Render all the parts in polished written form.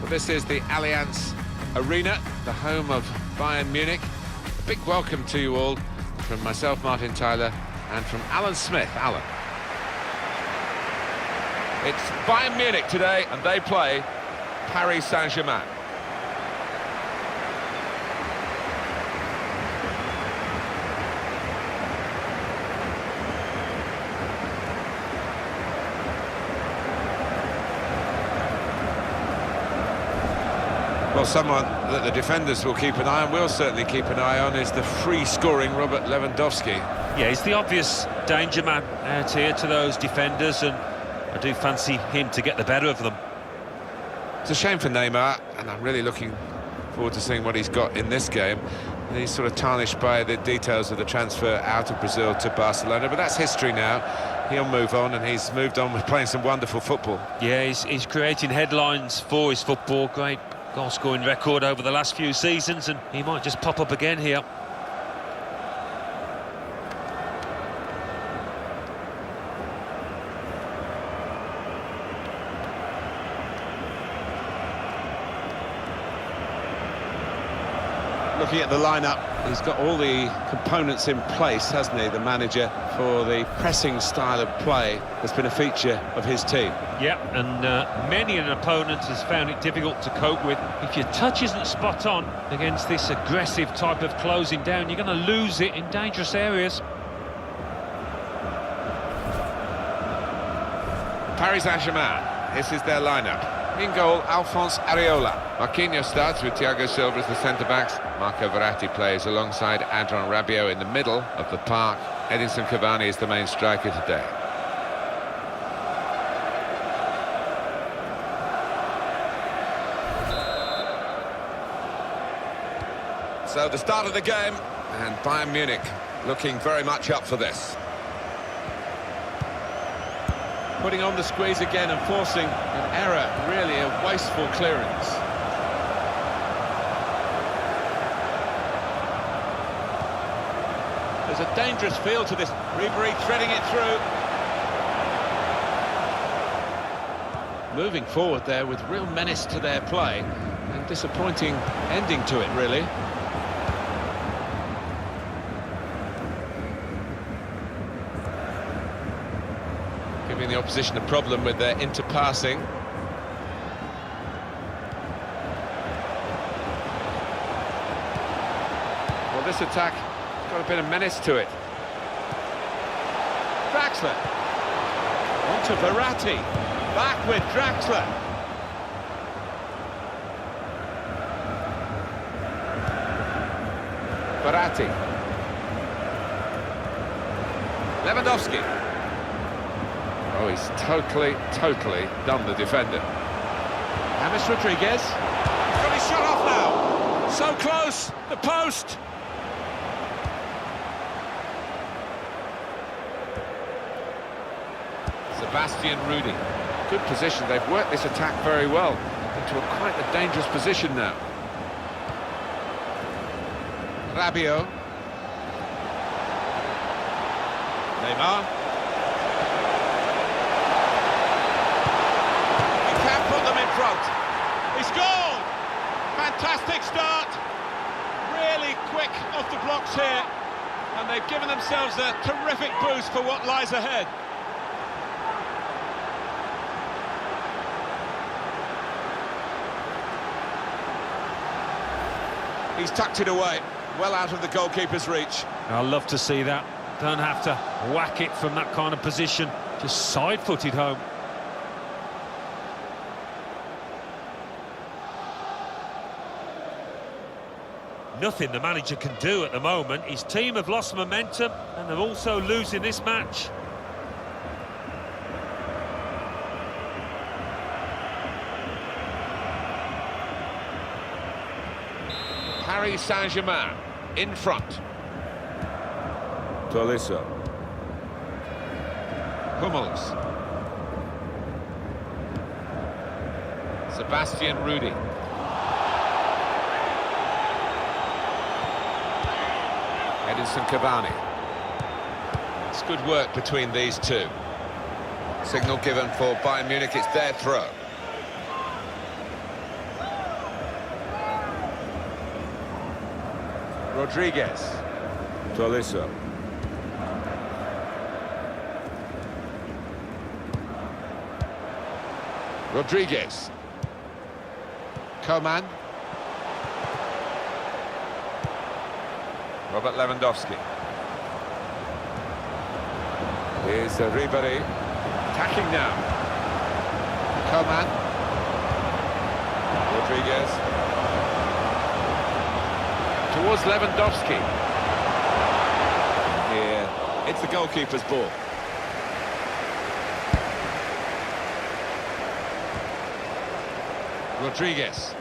Well, this is the Allianz Arena, the home of Bayern Munich. A big welcome to you all from myself, Martin Tyler, and from Alan Smith. Alan. It's Bayern Munich today, and they play Paris Saint-Germain. Well, someone that the defenders will keep an eye on, we'll certainly keep an eye on, is the free-scoring Robert Lewandowski. Yeah, he's the obvious danger man out here to those defenders, and I do fancy him to get the better of them. It's a shame for Neymar, and I'm really looking forward to seeing what he's got in this game. And he's sort of tarnished by the details of the transfer out of Brazil to Barcelona, but that's history now. He'll move on, and he's moved on with playing some wonderful football. Yeah, he's creating headlines for his football. Great goal-scoring record over the last few seasons, and he might just pop up again here. Looking at the lineup, he's got all the components in place, hasn't he, the manager, for the pressing style of play that's been a feature of his team. Yeah, and many an opponent has found it difficult to cope with. If your touch isn't spot on against this aggressive type of closing down, you're going to lose it in dangerous areas. Paris Saint-Germain, this is their lineup. In goal, Alphonse Areola. Marquinhos starts with Thiago Silva as the centre-backs. Marco Verratti plays alongside Adrien Rabiot in the middle of the park. Edinson Cavani is the main striker today. So the start of the game, and Bayern Munich looking very much up for this. Putting on the squeeze again and forcing an error, really a wasteful clearance. There's a dangerous feel to this. Ribery threading it through. Moving forward there with real menace to their play, and disappointing ending to it, really. Giving the opposition a problem with their interpassing. Well, this attack has got a bit of menace to it. Draxler. On to Verratti. Back with Draxler. Verratti. Lewandowski. Oh, he's totally done the defender. James Rodriguez. He's got his shot off now. So close, the post. Sebastian Rudy. Good position. They've worked this attack very well into quite a dangerous position now. Rabiot. Neymar. He scored! Fantastic start. Really quick off the blocks here. And they've given themselves a terrific boost for what lies ahead. He's tucked it away, well out of the goalkeeper's reach. I love to see that. Don't have to whack it from that kind of position. Just side-footed home. Nothing the manager can do at the moment. His team have lost momentum, and they're also losing this match. Paris Saint-Germain in front. Tolisso. Hummels. Sebastian Rudy. Edinson Cavani. It's good work between these two. Signal given for Bayern Munich, it's their throw. Rodriguez. Tolisso. Rodriguez. Coman. Robert Lewandowski. Here's Ribéry. Attacking now. Coman. Rodriguez. Towards Lewandowski. Here, it's the goalkeeper's ball. Rodriguez.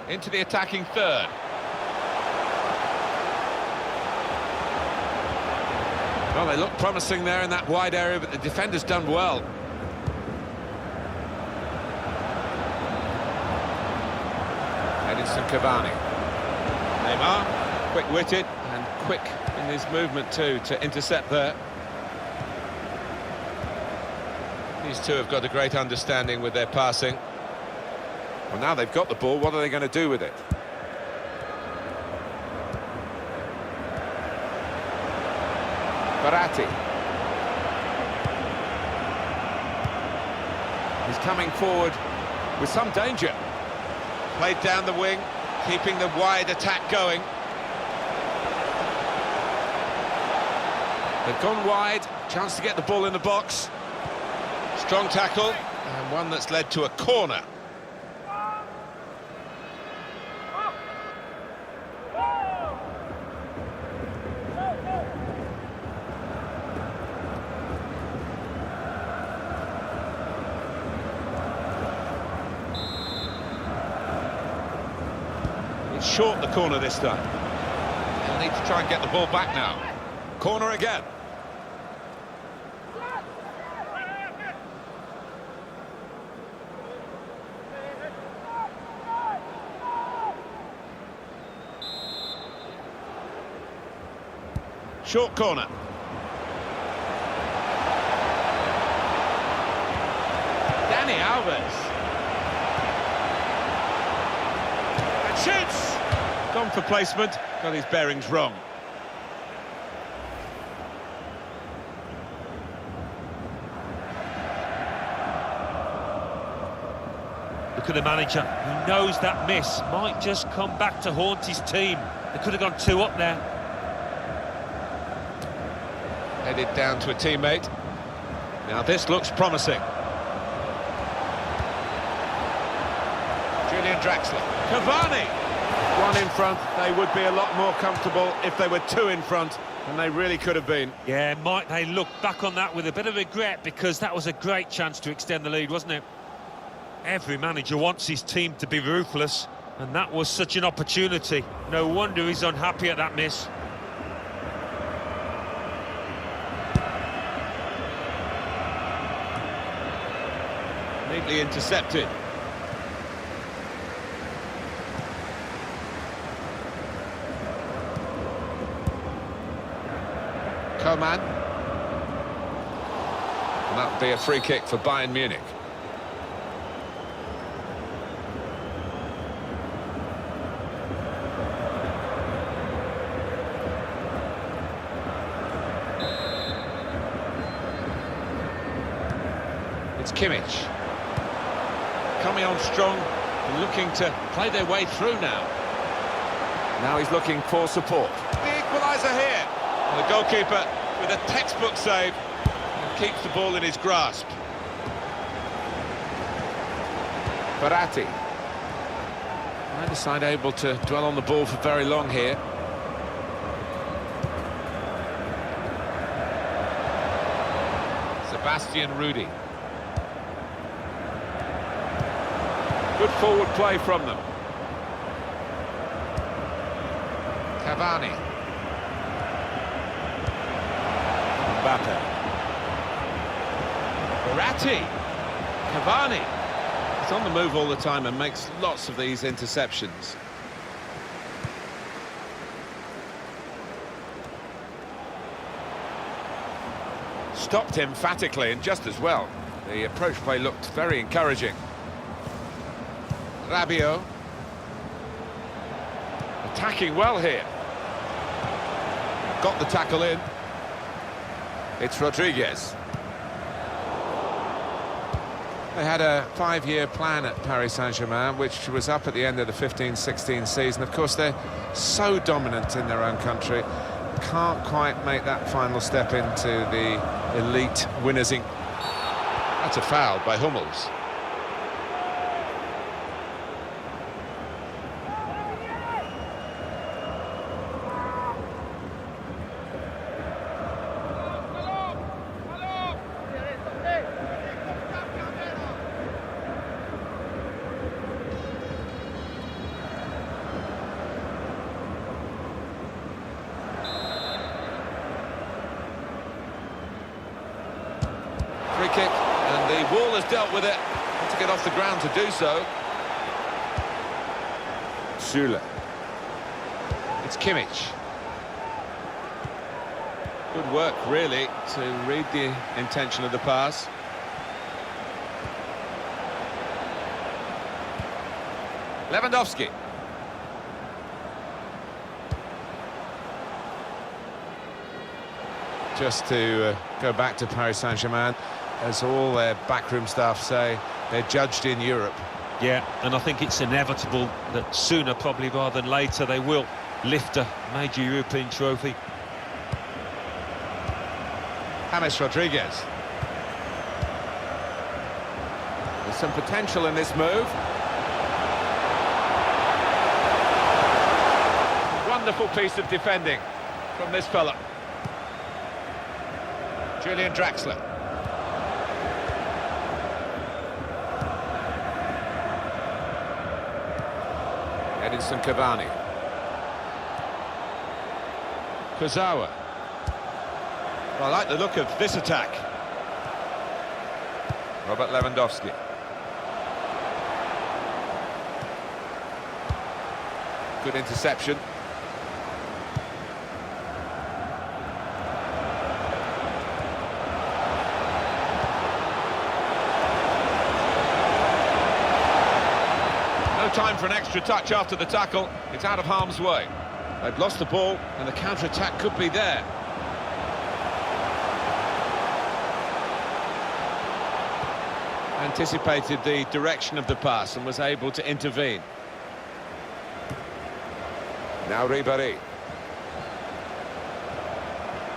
Into the attacking third. Well, they look promising there in that wide area, but the defender's done well. Edinson Cavani. Neymar, quick-witted and quick in his movement too to intercept there. These two have got a great understanding with their passing. Well, now they've got the ball, what are they going to do with it? Verratti. He's coming forward with some danger. Played down the wing, keeping the wide attack going. They've gone wide, chance to get the ball in the box. Strong tackle, and one that's led to a corner. It's short the corner this time. They'll need to try and get the ball back now. Corner again. Short corner. Dani Alves. And shoots! Gone for placement, got his bearings wrong. Look at the manager, who knows that miss might just come back to haunt his team. They could have gone 2 up there. Headed down to a teammate. Now this looks promising. Julian Draxler. Cavani! One in front, they would be a lot more comfortable if they were 2 in front, and they really could have been. Yeah, might they look back on that with a bit of regret, because that was a great chance to extend the lead, wasn't it? Every manager wants his team to be ruthless, and that was such an opportunity. No wonder he's unhappy at that miss. Neatly intercepted. Coman. And that would be a free kick for Bayern Munich. It's Kimmich. Coming on strong and looking to play their way through now. Now he's looking for support. The equaliser here. And the goalkeeper with a textbook save and keeps the ball in his grasp. Verratti. Neither side able to dwell on the ball for very long here. Sebastian Rudy. Good forward play from them. Cavani. Mbappe. Verratti. Cavani. He's on the move all the time and makes lots of these interceptions. Stopped emphatically and just as well. The approach play looked very encouraging. Rabiot. Attacking well here. Got the tackle in. It's Rodriguez. They had a 5-year plan at Paris Saint-Germain, which was up at the end of the 15-16 season. Of course, they're so dominant in their own country. Can't quite make that final step into the elite winners. That's a foul by Hummels. Free kick, and the wall has dealt with it. Had to get off the ground to do so. Süle. It's Kimmich. Good work, really, to read the intention of the pass. Lewandowski. Just to go back to Paris Saint-Germain, as all their backroom staff say, they're judged in Europe. Yeah, and I think it's inevitable that sooner, probably rather than later, they will lift a major European trophy. James Rodriguez. There's some potential in this move. Wonderful piece of defending from this fella. Julian Draxler. Edinson Cavani. Kurzawa. Well, I like the look of this attack. Robert Lewandowski. Good interception. No time for an extra touch after the tackle. It's out of harm's way. They've lost the ball, and the counter-attack could be there. Anticipated the direction of the pass and was able to intervene. Now Ribéry.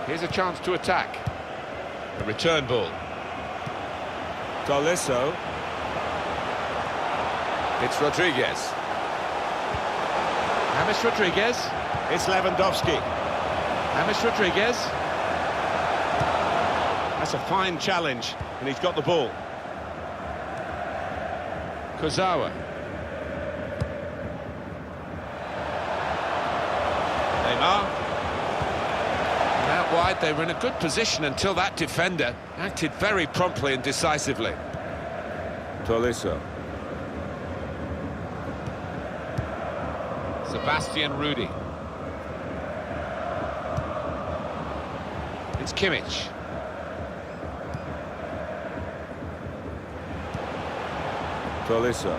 Here's a chance to attack. A return ball. Tolisso. It's Rodriguez. James Rodriguez. It's Lewandowski. James Rodriguez. That's a fine challenge, and he's got the ball. Kurzawa. Neymar. And out wide, they were in a good position until that defender acted very promptly and decisively. Tolisso. Sebastian Rudy. It's Kimmich. Tolisso.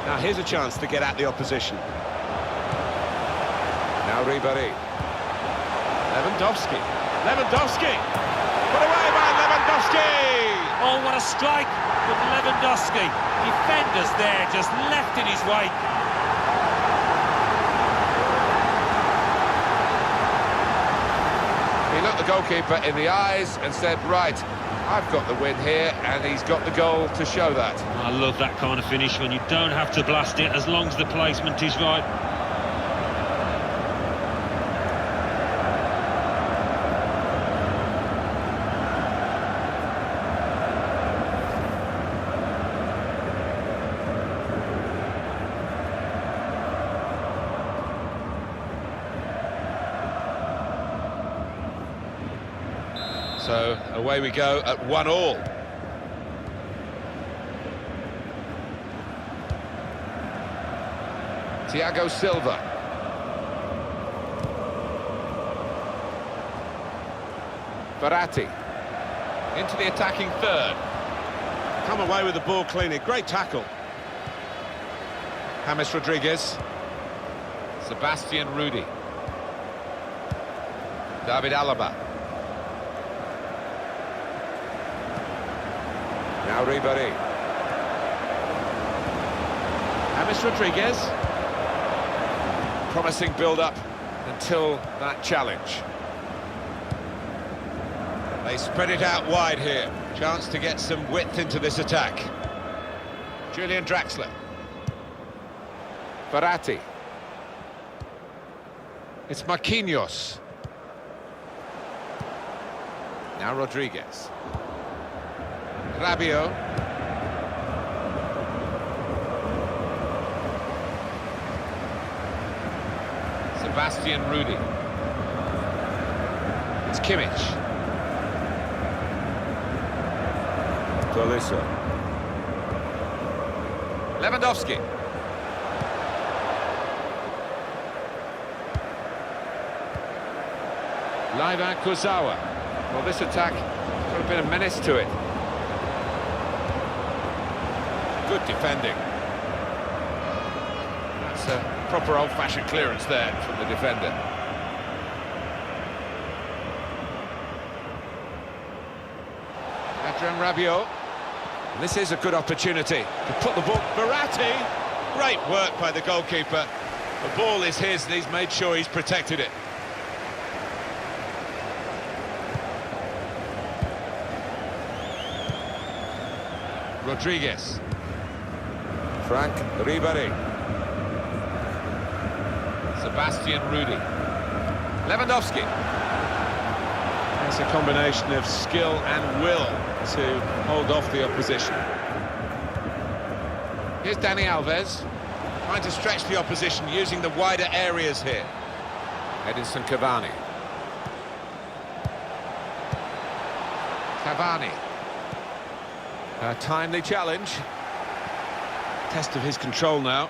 Now here's a chance to get at the opposition. Now Ribéry. Lewandowski. Lewandowski! Put away by Lewandowski! Oh, what a strike from Lewandowski. Defenders there, just left in his wake. He looked the goalkeeper in the eyes and said, right, I've got the win here, and he's got the goal to show that. I love that kind of finish when you don't have to blast it as long as the placement is right. So away we go at 1-1. Thiago Silva. Verratti into the attacking third. come away with the ball cleanly. Great tackle. James Rodriguez. Sebastian Rudy. David Alaba. Now Ribéry. James Rodriguez. Promising build-up until that challenge. They spread it out wide here. Chance to get some width into this attack. Julian Draxler. Verratti. It's Marquinhos. Now Rodriguez. Rabiot. Sebastian Rudy. It's Kimmich. Tolisso. Lewandowski. Laivan Kurzawa. Well, this attack got a bit of menace to it. Good defending. That's a proper old-fashioned clearance there from the defender. Adrien Rabiot. And this is a good opportunity to put the ball... Verratti! Great work by the goalkeeper. The ball is his and he's made sure he's protected it. Rodriguez. Frank Ribéry. Sebastian Rudy. Lewandowski. It's a combination of skill and will to hold off the opposition. Here's Dani Alves. Trying to stretch the opposition using the wider areas here. Edinson Cavani. Cavani. A timely challenge. Test of his control now.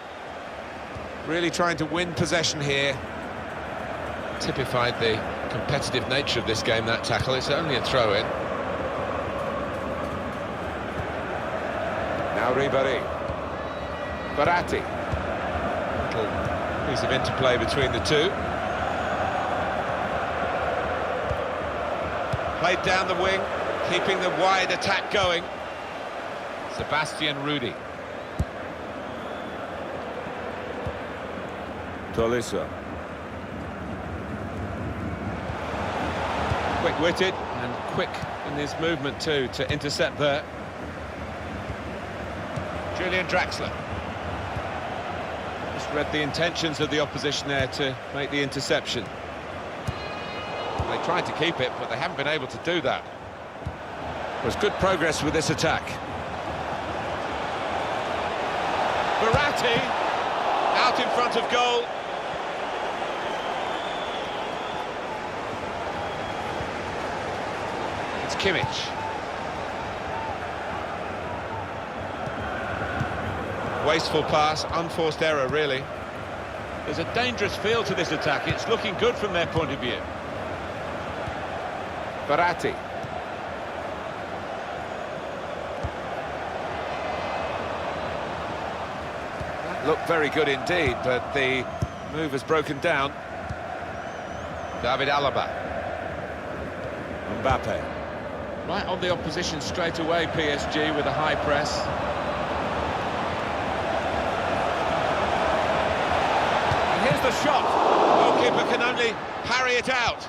Really trying to win possession here. Typified the competitive nature of this game, that tackle. It's only a throw-in. Now Ribéry. Verratti. Little piece of interplay between the two. Played down the wing, keeping the wide attack going. Sebastian Rudy. Tolisso. Quick-witted and quick in his movement too to intercept there. Julian Draxler. Just read the intentions of the opposition there to make the interception. They tried to keep it, but they haven't been able to do that. There's good progress with this attack. Verratti out in front of goal. It's Kimmich. Wasteful pass, unforced error really. There's a dangerous feel to this attack. It's looking good from their point of view. Verratti. Looked very good indeed, but the move has broken down. David Alaba. Mbappe. Right on the opposition straight away, PSG, with a high press. And here's the shot. Goalkeeper can only parry it out.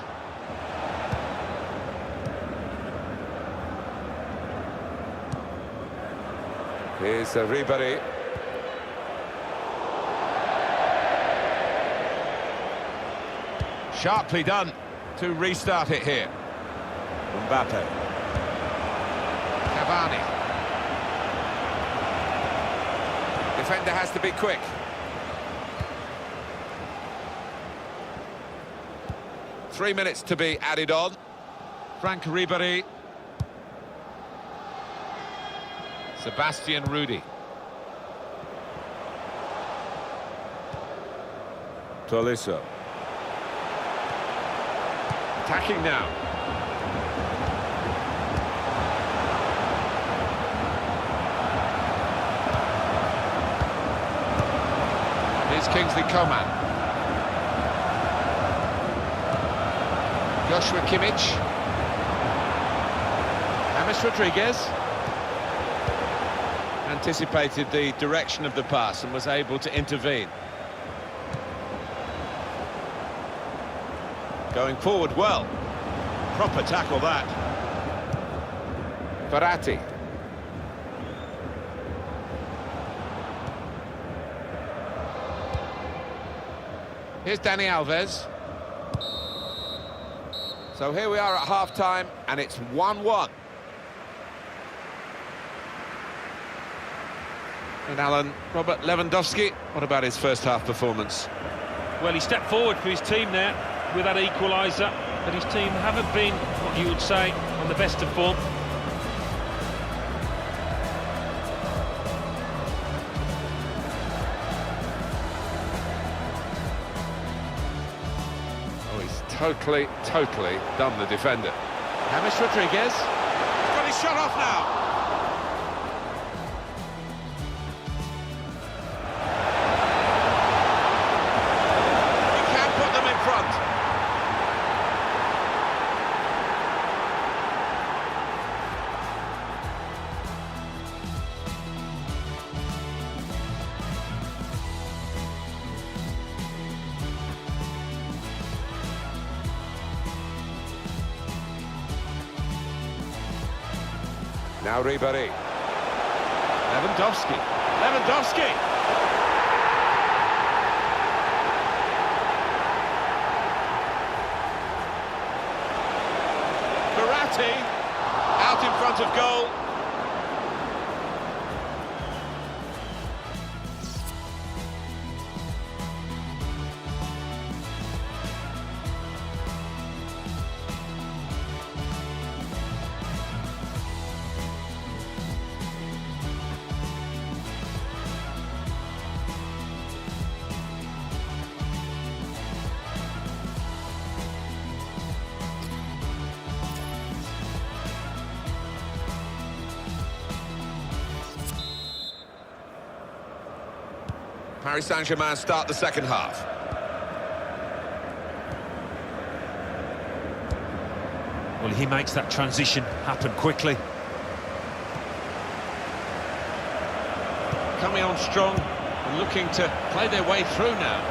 Here's Ribéry. Sharply done to restart it here. Mbappe. Cavani. Defender has to be quick. Three minutes to be added on. Frank Ribéry. Sebastian Rudy. Tolisso. Attacking now. Here's Kingsley Coman. Joshua Kimmich. James Rodriguez. Anticipated the direction of the pass and was able to intervene. Going forward well. Proper tackle that. Verratti. Here's Dani Alves. So here we are at half-time, and it's 1-1. And Alan, Robert Lewandowski, what about his first-half performance? Well, he stepped forward for his team there with that equaliser, but his team haven't been, what you would say, on the best of form. Oh, he's totally done the defender. James Rodriguez. He's got his shot off now. Now Ribéry. Lewandowski. Verratti out in front of goal. Paris Saint-Germain start the second half. Well, he makes that transition happen quickly. Coming on strong and looking to play their way through now.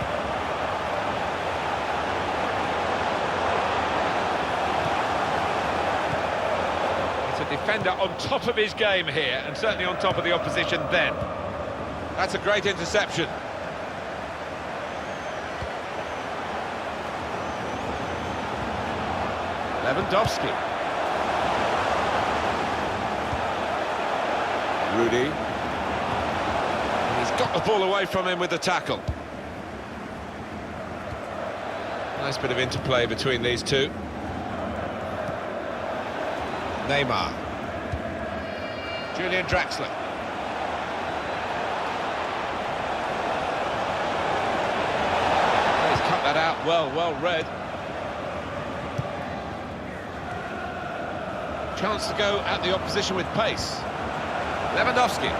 It's a defender on top of his game here, and certainly on top of the opposition then. That's a great interception. Lewandowski. Rudy. And he's got the ball away from him with the tackle. Nice bit of interplay between these two. Neymar. Julian Draxler. He's cut that out well read. Chance to go at the opposition with pace. Lewandowski.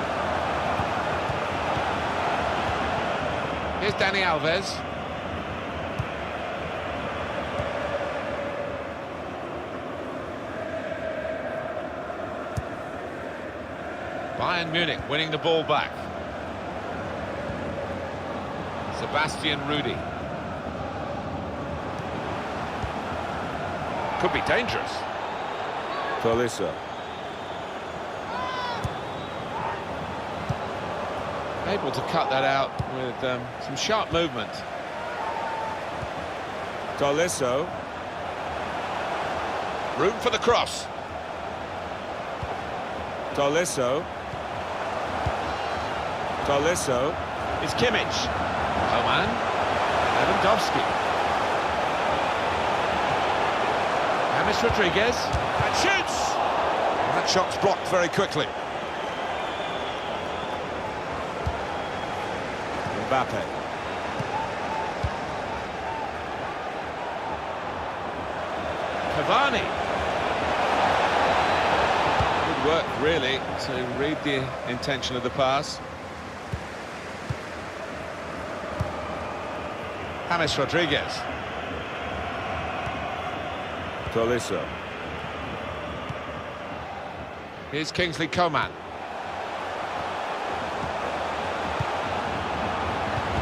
Here's Dani Alves. Bayern Munich winning the ball back. Sebastian Rudy. Could be dangerous. Tolisso. Able to cut that out with some sharp movement. Tolisso. Room for the cross. Tolisso. It's Kimmich. Coman. Lewandowski. James Rodriguez. And shoots! And that shot's blocked very quickly. Mbappe. Cavani. Good work, really, to read the intention of the pass. James Rodriguez. Tolisso. Here's Kingsley Coman.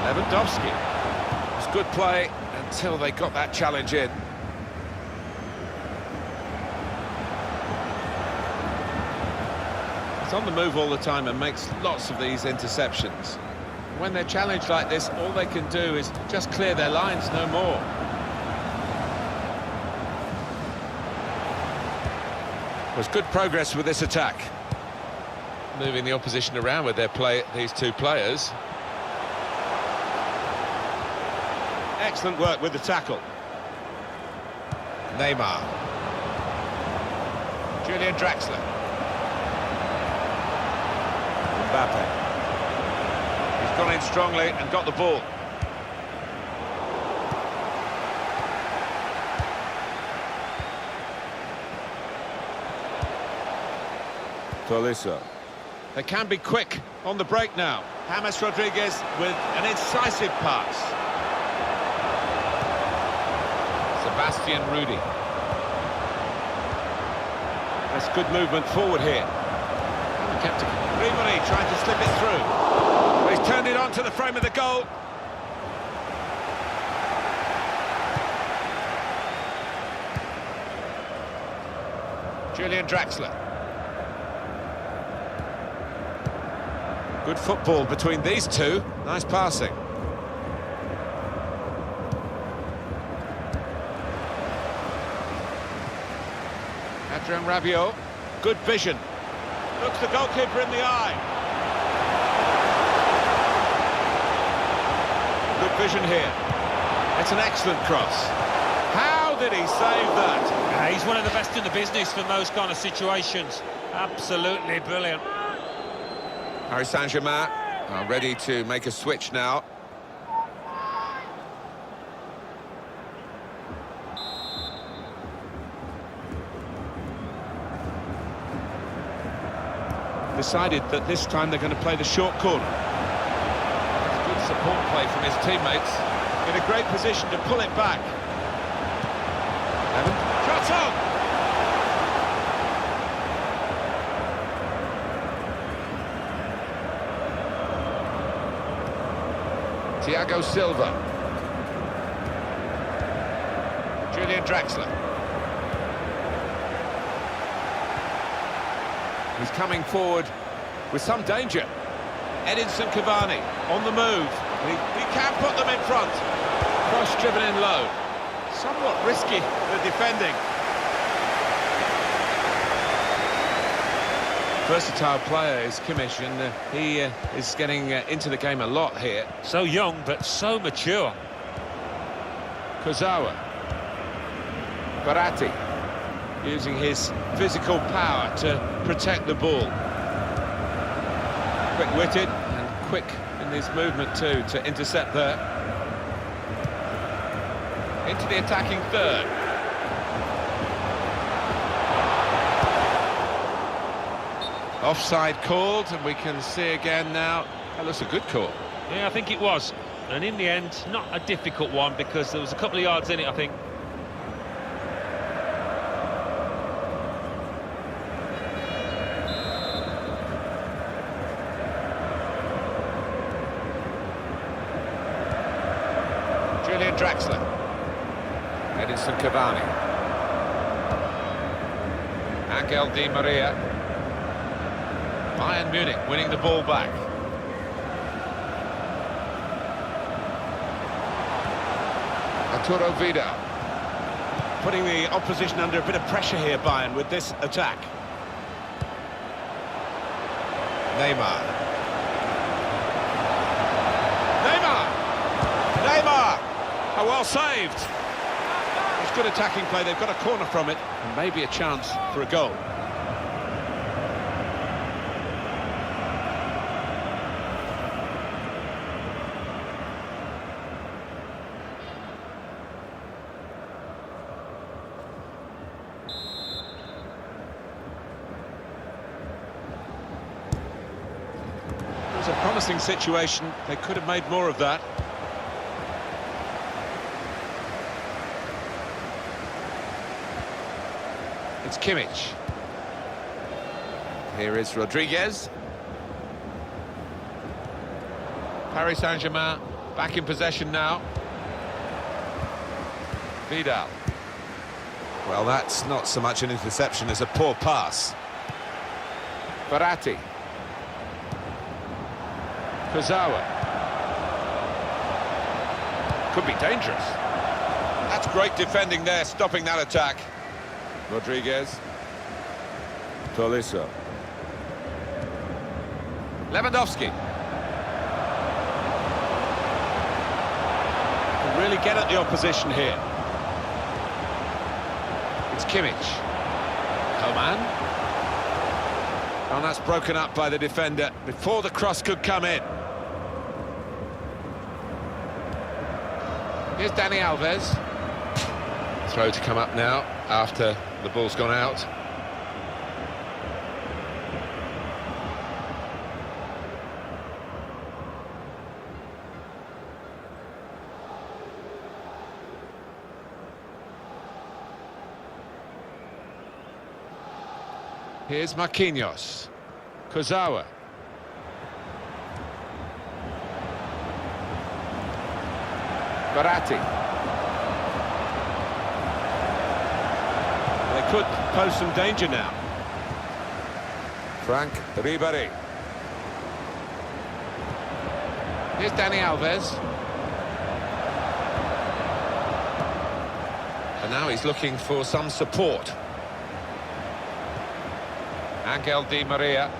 Lewandowski. It was good play until they got that challenge in. He's on the move all the time and makes lots of these interceptions. When they're challenged like this, all they can do is just clear their lines, no more. Was good progress with this attack. Moving the opposition around with their play, these two players. Excellent work with the tackle. Neymar. Julian Draxler. Mbappe. He's gone in strongly and got the ball. Tolisso. They can be quick on the break now. James Rodriguez with an incisive pass. Sebastian Rudy. That's good movement forward here. Kept it. Ribery trying to slip it through. He's turned it on to the frame of the goal. Julian Draxler. Good football between these two. Nice passing. Adrien Rabiot. Good vision. Looks the goalkeeper in the eye. Good vision here. It's an excellent cross. How did he save that? Yeah, he's one of the best in the business from those kind of situations. Absolutely brilliant. Saint-Germain are ready to make a switch now. Decided that this time they're going to play the short corner. Good support play from his teammates. In a great position to pull it back. Shot on! Thiago Silva. Julian Draxler. He's coming forward with some danger. Edinson Cavani on the move. He can put them in front. Cross driven in low. Somewhat risky, the defending. Versatile player is Kimmich, and he is getting into the game a lot here. So young, but so mature. Kurzawa. Verratti. Using his physical power to protect the ball. Quick-witted and quick in his movement too to intercept there. Into the attacking third. Offside called, and we can see again now. That looks a good call. Yeah, I think it was. And in the end, not a difficult one because there was a couple of yards in it, I think. Julian Draxler. Edinson Cavani. Angel Di Maria. Bayern Munich winning the ball back. Arturo Vidal. Putting the opposition under a bit of pressure here, Bayern, with this attack. Neymar. Neymar! Oh, well saved. It's good attacking play. They've got a corner from it, and maybe a chance for a goal. It was a promising situation. They could have made more of that. It's Kimmich. Here is Rodriguez. Paris Saint-Germain back in possession now. Vidal. Well, that's not so much an interception as a poor pass. Verratti. Kurzawa. Could be dangerous. That's great defending there, stopping that attack. Rodriguez. Tolisso. Lewandowski. Can really get at the opposition here. It's Kimmich. Coman. And that's broken up by the defender before the cross could come in. Here's Dani Alves. Throw to come up now after the ball's gone out. Here's Marquinhos. Kurzawa. Verratti. They could pose some danger now. Frank Ribéry. Here's Dani Alves. And now he's looking for some support. Angel Di Maria.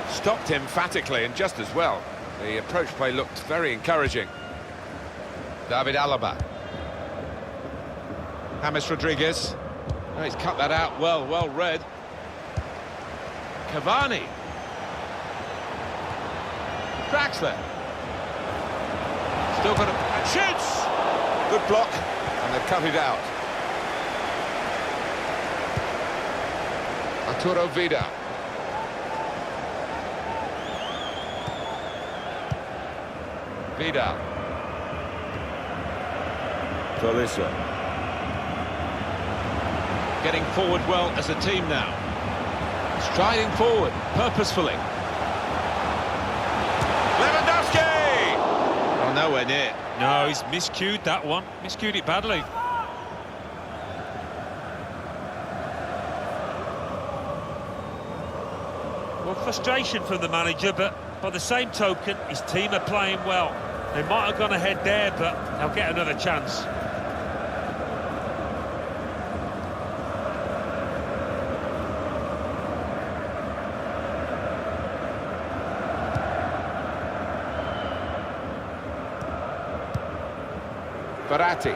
Stopped emphatically and just as well. The approach play looked very encouraging. David Alaba. James Rodriguez. Oh, he's cut that out well read. Cavani. Draxler. Still got a... and shoots! Good block, and they've cut it out. Arturo Vidal. Vidal. Tolisso. Getting forward well as a team now. Striding forward, purposefully. Lewandowski! Oh, nowhere near. No, he's miscued that one. Miscued it badly. Well, frustration from the manager, but by the same token, his team are playing well. They might have gone ahead there, but they'll get another chance. Verratti.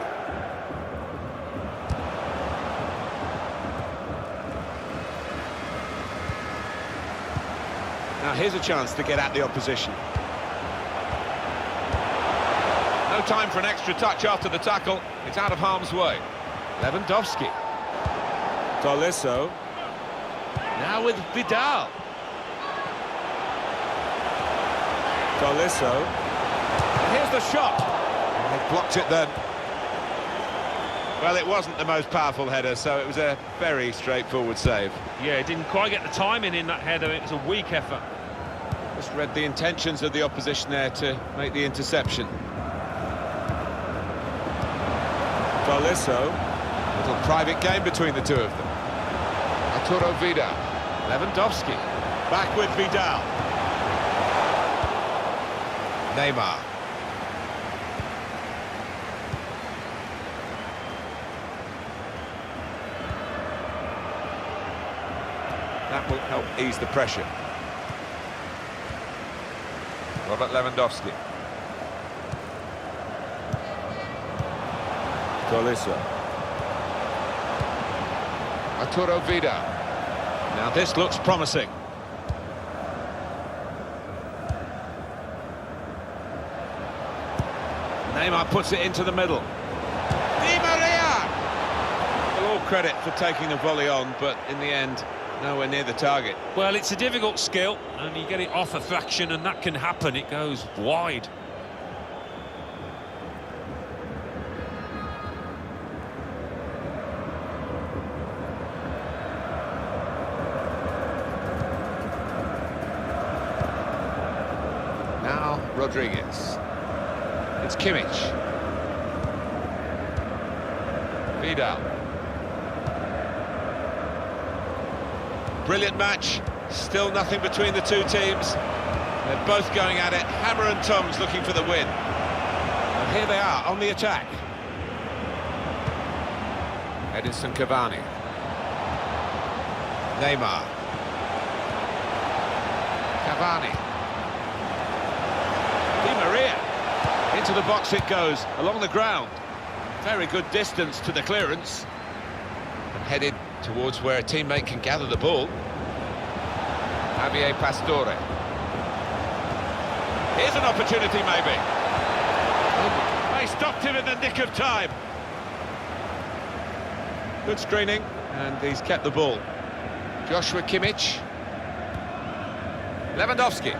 Now here's a chance to get at the opposition. No time for an extra touch after the tackle. It's out of harm's way. Lewandowski. Tolisso. Now with Vidal. Tolisso. Here's the shot. They blocked it then. Well, it wasn't the most powerful header, so it was a very straightforward save. Yeah, didn't quite get the timing in that header. It was a weak effort. Just read the intentions of the opposition there to make the interception. Tolisso. Little private game between the two of them. Arturo Vidal. Lewandowski. Back with Vidal. Neymar. That will help ease the pressure. Robert Lewandowski. Tolisso. Arturo Vidal. Now this looks promising. Neymar puts it into the middle. Di Maria! Well, all credit for taking the volley on, but in the end, nowhere near the target. Well, it's a difficult skill, and you get it off a fraction, and that can happen. It goes wide. Rodriguez. It's Kimmich. Vidal. Brilliant match. Still nothing between the two teams. They're both going at it, hammer and tongs, looking for the win. And here they are on the attack. Edinson Cavani. Neymar. Cavani. Di Maria. Into the box it goes, along the ground. Very good distance to the clearance. And headed towards where a teammate can gather the ball. Javier Pastore. Here's an opportunity, maybe. They stopped him in the nick of time. Good screening, and he's kept the ball. Joshua Kimmich. Lewandowski.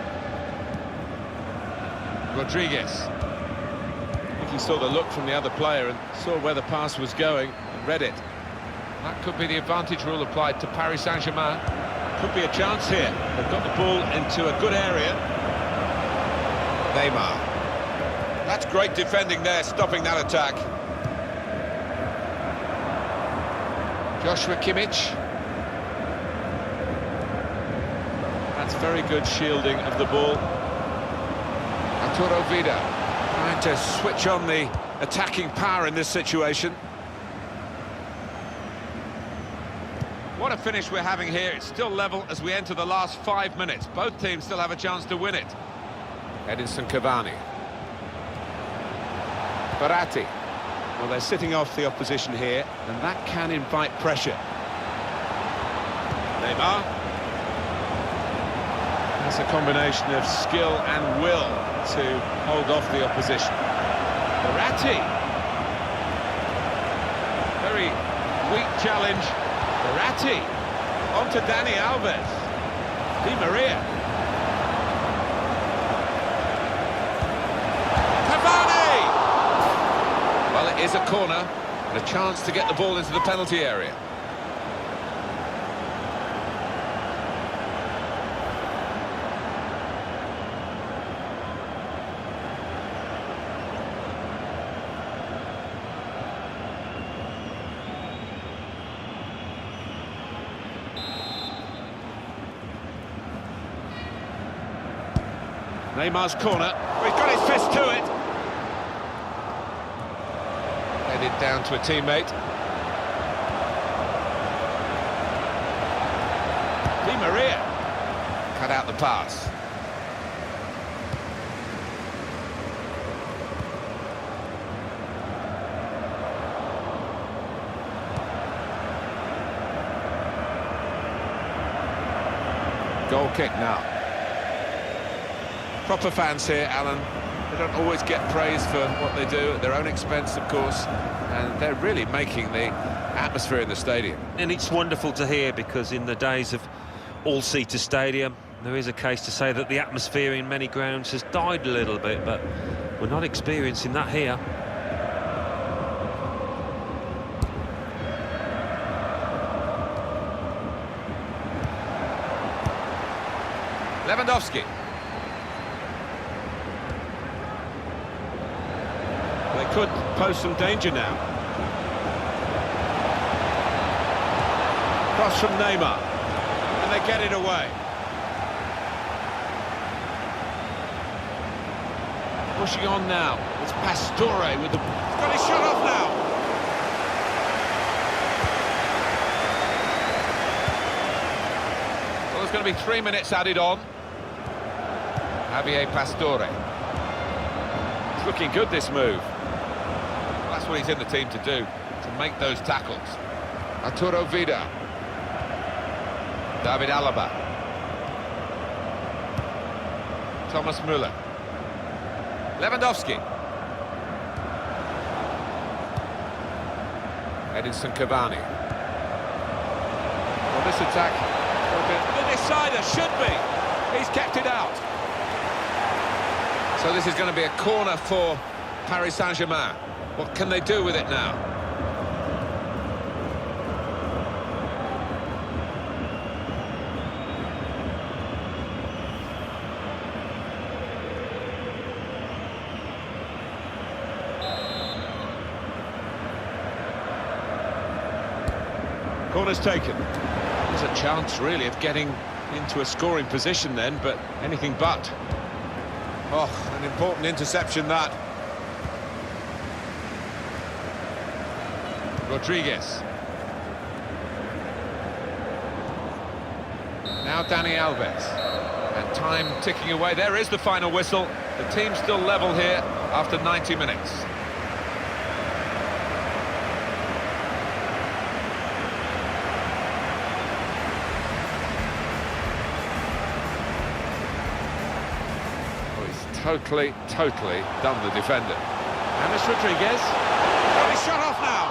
Rodriguez. I think he saw the look from the other player and saw where the pass was going and read it. That could be the advantage rule applied to Paris Saint-Germain. Could be a chance here. They've got the ball into a good area. Neymar. That's great defending there, stopping that attack. Joshua Kimmich. That's very good shielding of the ball. Arturo Vidal trying to switch on the attacking power in this situation. What a finish we're having here. It's still level as we enter the last 5 minutes. Both teams still have a chance to win it. Edinson Cavani. Verratti. Well, they're sitting off the opposition here, and that can invite pressure. Neymar. That's a combination of skill and will to hold off the opposition. Verratti. Very weak challenge. Verratti. On to Dani Alves. Di Maria. Cavani! Well, it is a corner and a chance to get the ball into the penalty area. Neymar's corner. He's got his fist to it. Headed down to a teammate. Di Maria. Cut out the pass. Goal kick now. Proper fans here, Alan. They don't always get praise for what they do at their own expense, of course, and they're really making the atmosphere in the stadium. And it's wonderful to hear, because in the days of all-seater stadium, there is a case to say that the atmosphere in many grounds has died a little bit, but we're not experiencing that here. Lewandowski. They could pose some danger now. Cross from Neymar, and they get it away. Pushing on now. It's Pastore with the... He's got his shot off now. Well, there's going to be 3 minutes added on. Javier Pastore. It's looking good, this move. That's what he's in the team to do, to make those tackles. Arturo Vidal. David Alaba. Thomas Müller. Lewandowski. Edinson Cavani. Well, this attack, the decider should be. He's kept it out. So this is going to be a corner for Paris Saint-Germain. What can they do with it now? Corner's taken. There's a chance, really, of getting into a scoring position then, but anything but. Oh, an important interception, that. Rodriguez. Now Dani Alves. And time ticking away. There is the final whistle. The team's still level here after 90 minutes. Oh, he's totally done the defender. And it's Rodriguez. Oh, he's shot off now.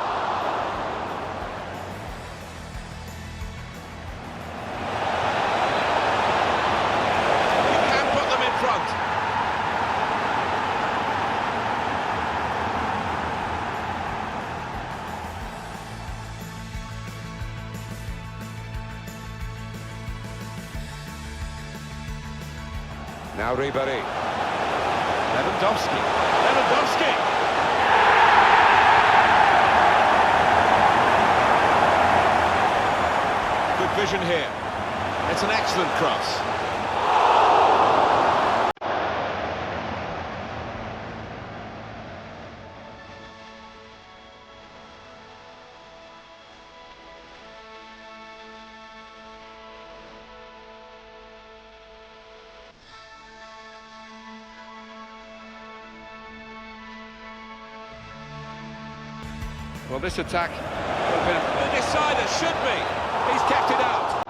Now Ribéry. Lewandowski. Good vision here. It's an excellent cross. Well, this attack could have been the decider, should be. He's kept it out.